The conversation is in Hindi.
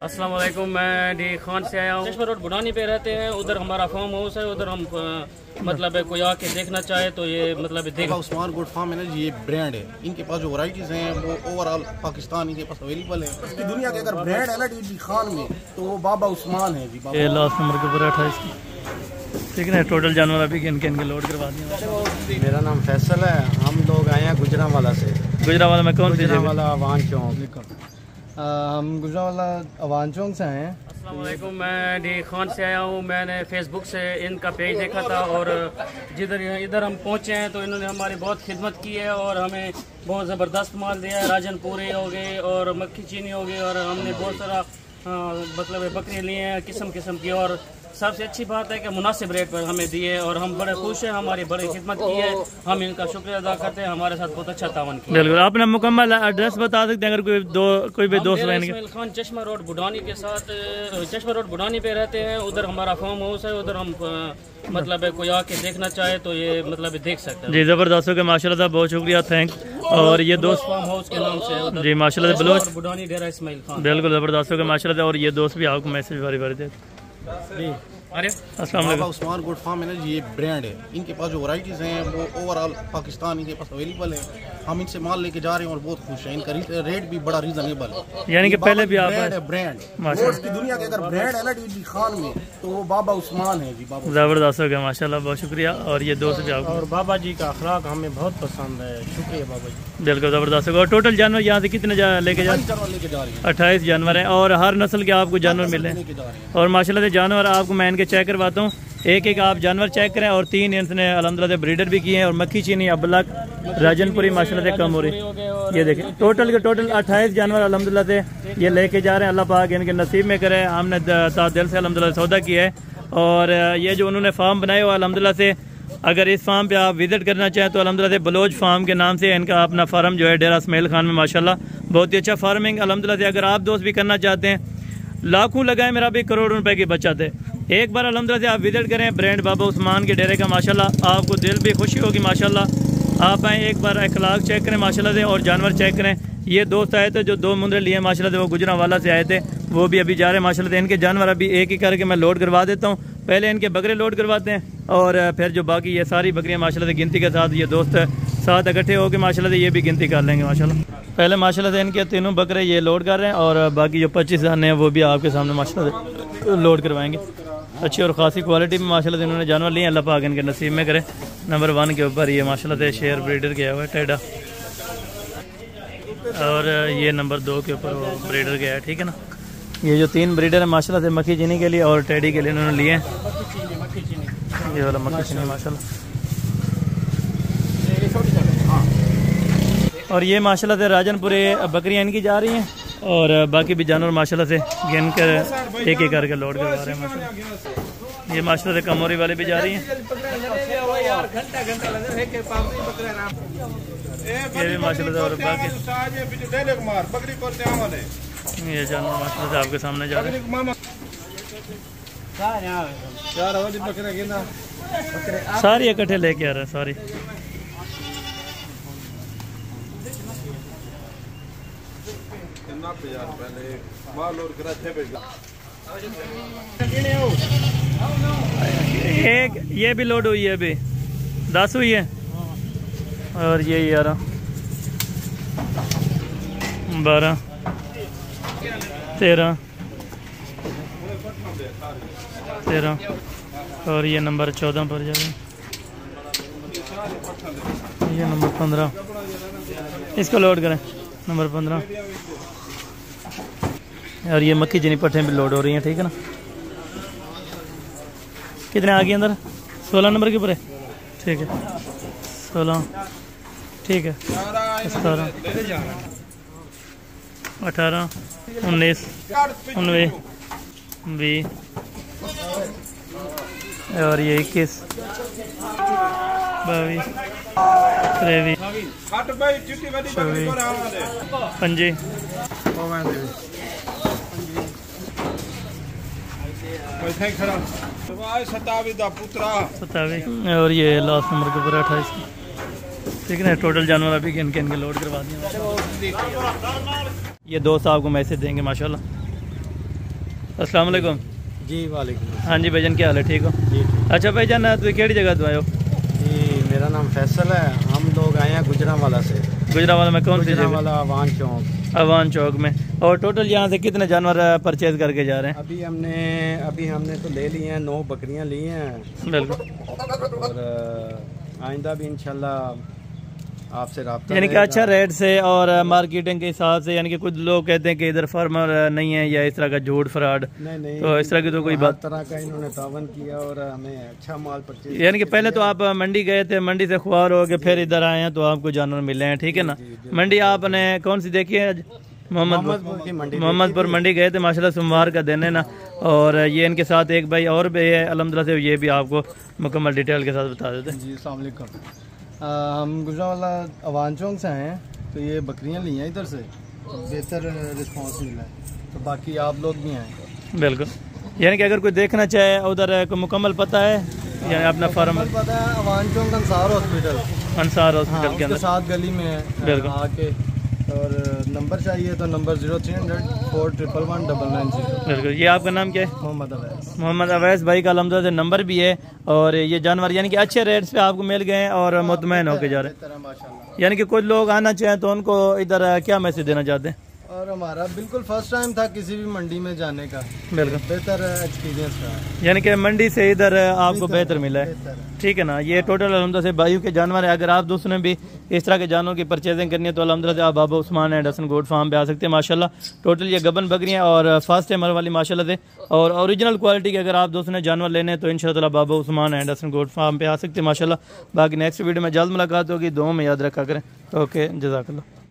अस्सलाम वालेकुम। मैं डी खान से आया हूँ। चश्मा रोड बुढ़ानी पे रहते हैं, उधर हमारा फार्म हाउस है। उधर हम मतलब है कोई आके देखना चाहे तो ये मतलब देखा उस्मान गोट फार्म है ना जी, ये ब्रांड है। इनके पास जो वैरायटीज हैं वो ओवरऑल पाकिस्तान इनके पास अवेलेबल है। इसकी दुनिया के अगर ब्रांड है ना डी खान में तो वो बाबा उस्मान है जी। ये लास्ट नंबर के ऊपर 28 ठीक है। टोटल जानवर अभी किन किन के लोड करवा दिए। मेरा नाम फैसल है। हम लोग आए हैं गुजरांवाला से। गुजरांवाला में कौन सी जगह? गुजरांवाला अवान चौक। हम गुजरांवाला अवान चौक से आए हैं। अस्सलाम वालेकुम। मैं डी खान से आया हूँ। मैंने फेसबुक से इनका पेज देखा था और इधर हम पहुँचे हैं तो इन्होंने हमारी बहुत खिदमत की है और हमें बहुत ज़बरदस्त माल दिया है। राजन पूरे हो गए और मक्खी चीनी हो गई और हमने बहुत सारा मतलब बकरियाँ लिए हैं किस्म किस्म की। और सबसे अच्छी बात है कि मुनासिब रेट पर हमें दिए और हम बड़े खुश हैं। हमारी बड़ी खिदमत की है, हम इनका शुक्रिया अदा करते हैं। हमारे साथ बहुत अच्छा तावन किया। बिल्कुल। आपने मुकम्मल एड्रेस बता सकते हैं अगर कोई भी दोस्त इस्माइल खान चश्मा रोड बुढ़ानी के साथ चश्मा रोड बुढ़ानी पे रहते हैं। उधर हमारा फार्म हाउस है। उधर हम मतलब है कोई आके देखना चाहे तो ये मतलब देख सकते हैं। जी ज़बरदस्त हो गया माशाल्लाह, बहुत शुक्रिया, थैंक। और ये दोस्त फार्म हाउस के नाम से जी माशाल्लाह बलोच बुढ़ानी डेरा इस्माइल खान। बिल्कुल ज़बरदस्त हो गया माशाल्लाह। और ये दोस्त भी आपको मैसेज बारी बारी दे। बाबा उस्मान गोट फार्म है ना जी, ये ब्रांड है। इनके पास जो वैरायटीज हैं वो ओवरऑल पाकिस्तान इनके पास अवेलेबल है। हम इनसे माल लेके जा रहे हैं और बहुत खुश हैं। इनका रेट भी बड़ा रीजनेबल है। यानी कि पहले भी आप ब्रांड की दुनिया के अगर ब्रांड है ना डी खान में तो वो बाबा उस्मान है जी। बाबा ज़बरदस्त हो गया माशाल्लाह, बहुत शुक्रिया। और ये दोस्त भी आपको और बाबा जी का अखलाक हमें बहुत पसंद है। शुक्रिया बाबा जी। बिल्कुल ज़बरदस्त होगा। और टोटल जानवर यहाँ से कितने लेके जा रहे हैं? 28 जानवर हैं और हर नस्ल के आपको जानवर मिले हैं। और माशाल्लाह से जानवर आपको मैं इनके चेक करवाता हूँ। एक आप जानवर चेक करें। और 3 इनसे अल्हम्दुलिल्लाह से ब्रीडर भी किए हैं। और मक्खी चीनी अबलक राजनपुरी माशाल्लाह से कम हो रही। ये देखें टोटल 28 जानवर अल्हम्दुलिल्लाह से ये लेके जा रहे हैं। अल्लाह पाक इनके नसीब में करे। हमने दिल से अल्हम्दुलिल्लाह सौदा किया है। और ये जो उन्होंने फार्म बनाए हुआ अल्हम्दुलिल्लाह से, अगर इस फार्म पे आप विजिट करना चाहें तो अल्हम्दुलिल्लाह से बलोच फार्म के नाम से इनका अपना फार्म जो है डेरा इस्माइल खान में माशाल्लाह बहुत ही अच्छा फार्मिंग अल्हम्दुलिल्लाह से। अगर आप दोस्त भी करना चाहते हैं, लाखों लगाए मेरा भी करोड़ों रुपए की बचत है। एक बार अल्हम्दुलिल्लाह से आप विजिट करें ब्रांड बाबा उस्मान के डेरे का माशाल्लाह, आपको दिल भी खुशी होगी माशाल्लाह। आप आएँ एक बार अखलाक चेक करें माशाल्लाह से और जानवर चेक करें। ये दोस्त आए थे जो 2 मुंदरे लिए माशाल्लाह से, वो गुजरांवाला से आए थे, वो भी अभी जा रहे हैं माशाल्लाह से। इनके जानवर अभी एक ही करके मैं लोड करवा देता हूँ। पहले इनके बकरे लोड करवाते हैं और फिर जो बाकी ये सारी बकरियाँ माशाल्लाह से गिनती के साथ ये दोस्त साथ इकट्ठे होकर माशाल्लाह से ये भी गिनती कर लेंगे माशाल्लाह। पहले माशाल्लाह से इनके 3 बकरे ये लोड कर रहे हैं और बाकी जो 25 आने हैं वो भी आपके सामने माशाल्लाह से लोड करवाएंगे। अच्छी और ख़ासी क्वालिटी में माशाल्लाह से इन्होंने जानवर लिए। अल्लाह पाक इनके नसीब में करे। नंबर 1 के ऊपर ये माशाल्लाह से शेयर ब्रीडर गया हुआ है टेढ़ा। और ये नंबर 2 के ऊपर वो ब्रीडर गया है, ठीक है ना। ये जो 3 ब्रीडर है माशाल्लाह से मक्खी चीनी के लिए और टेडी के लिए इन्होंने लिए हैं। ये वाला मक्खी चीनी माशाल्लाह। और ये माशाल्लाह से राजनपुरे बकरियाँ इनकी जा रही हैं और बाकी भी जानवर माशाल्लाह से गिन कर एक करके लोड करवा रहे हैं माशाल्लाह। ये माशाल्लाह से कमोरी वाले भी जा रही हैं। ये भी माशाल्लाह से और बाकी ये जानवर माशाल्लाह से आपके सामने जा रहे हैं। सारी इकट्ठे लेके आ रहे हैं सारी। एक ये भी लोड हुई है, अभी 10 हुई है। और ये 11 12 13 और ये नंबर 14 पर जाएगा। ये नंबर 15 इसको लोड करें, नंबर 15। और ये मक्खी चीनी पट्टे भी लोड हो रही हैं, ठीक है ना। कितने आ गए अंदर? 16 नंबर के ऊपर है, ठीक है। 16 ठीक है। 17 18 19 19 20 और ये 21 22 23 24 27 और ये लास्ट नंबर के ऊपर 28, ठीक है ना। टोटल जानवर अभी किन किन के लोड करवा दिए। ये दोस्त आपको मैसेज देंगे माशाल्लाह। अस्सलाम वालेकुम। जी वालेकुम। हाँ जी भाईजान, क्या हाल है? ठीक हो? जी अच्छा भाईजान, तुम केड़ी जगह तो आए हो? जी मेरा नाम फैसल है। हम लोग आए हैं गुजरांवाला से। गुजरांवाला में कौन सी जगह? गुजरांवाला अवान चौक। अवान चौक में। और टोटल यहाँ से कितने जानवर परचेज करके जा रहे हैं? अभी हमने तो ले लिए हैं, 9 बकरियां ली हैं। बिल्कुल। और आइंदा भी इंशाल्लाह आपसे राब्ता यानी कि अच्छा रेट से और मार्केटिंग के हिसाब से, यानी कि कुछ लोग कहते हैं कि इधर फार्मर नहीं है या इस तरह का झूठ फ्रॉड, नहीं तो इस तरह की तो कोई बात तरह का इन्होंने तावन किया और हमें अच्छा माल परचेज। यानी कि पहले तो आप मंडी गए थे, मंडी से खुआर हो के फिर इधर आए हैं तो आपको जानवर मिले हैं, ठीक है ना? मंडी आपने कौन सी देखी है आज? मोहम्मदपुर मंडी गए थे माशाल्लाह, सोमवार का दिन है ना। और ये इनके साथ एक भाई और भी है अल्हम्दुलिल्लाह से, ये भी आपको मुकम्मल डिटेल के साथ बता देते हैं। जी अस्सलाम वालेकुम। हम गुजरांवाला अवान चौक से आए हैं, तो ये बकरियां ली हैं इधर से, तो बेहतर रिस्पांस मिला है, तो बाकी आप लोग भी आए। बिल्कुल। यानी कि अगर कोई देखना चाहे उधर को मुकम्मल पता है, यानी अपना फार्म पता है? अवान चौक अंसार हॉस्पिटल के अंदर साथ गली में है। बिल्कुल। आके और नंबर चाहिए तो नंबर 0300 411 990। बिल्कुल। ये आपका नाम क्या है? मोहम्मद अवैस। मोहम्मद अवैस भाई का अल्हम्दुलिल्लाह से नंबर भी है। और ये जानवर यानी कि अच्छे रेट्स पे आपको मिल गए हैं और मुतमईन होके जा रहे हैं। माशाल्लाह। यानी कि कुछ लोग आना चाहें तो उनको इधर क्या मैसेज देना चाहते हैं? और हमारा बिल्कुल फर्स्ट टाइम था किसी भी मंडी में जाने का, बिल्कुल बेहतर एक्सपीरियंस रहा। यानी कि मंडी से इधर आपको बेहतर मिला है, ठीक है ना? ये टोटल अल्हम्दुलिल्लाह से भाइयों के जानवर है। अगर आप दोस्तों ने भी इस तरह के जानवरों की परचेजिंग करनी है तो अल्हम्दुलिल्लाह से आप Baba Usman and Hasan goat farm पे आ सकते हैं। माशाल्लाह टोटल ये गबन बकरियां और फास्ट टाइमर वाली माशाल्लाह से और ओरिजिनल क्वालिटी के अगर आप दोस्तों ने जानवर लेने हैं तो इंशाअल्लाह Baba Usman and Hasan goat farm पे आ सकते हैं माशाल्लाह। बाकी नेक्स्ट वीडियो में जल्द मुलाकात होगी, दुआ में याद रखा करें। ओके, जज़ाकल्लाह।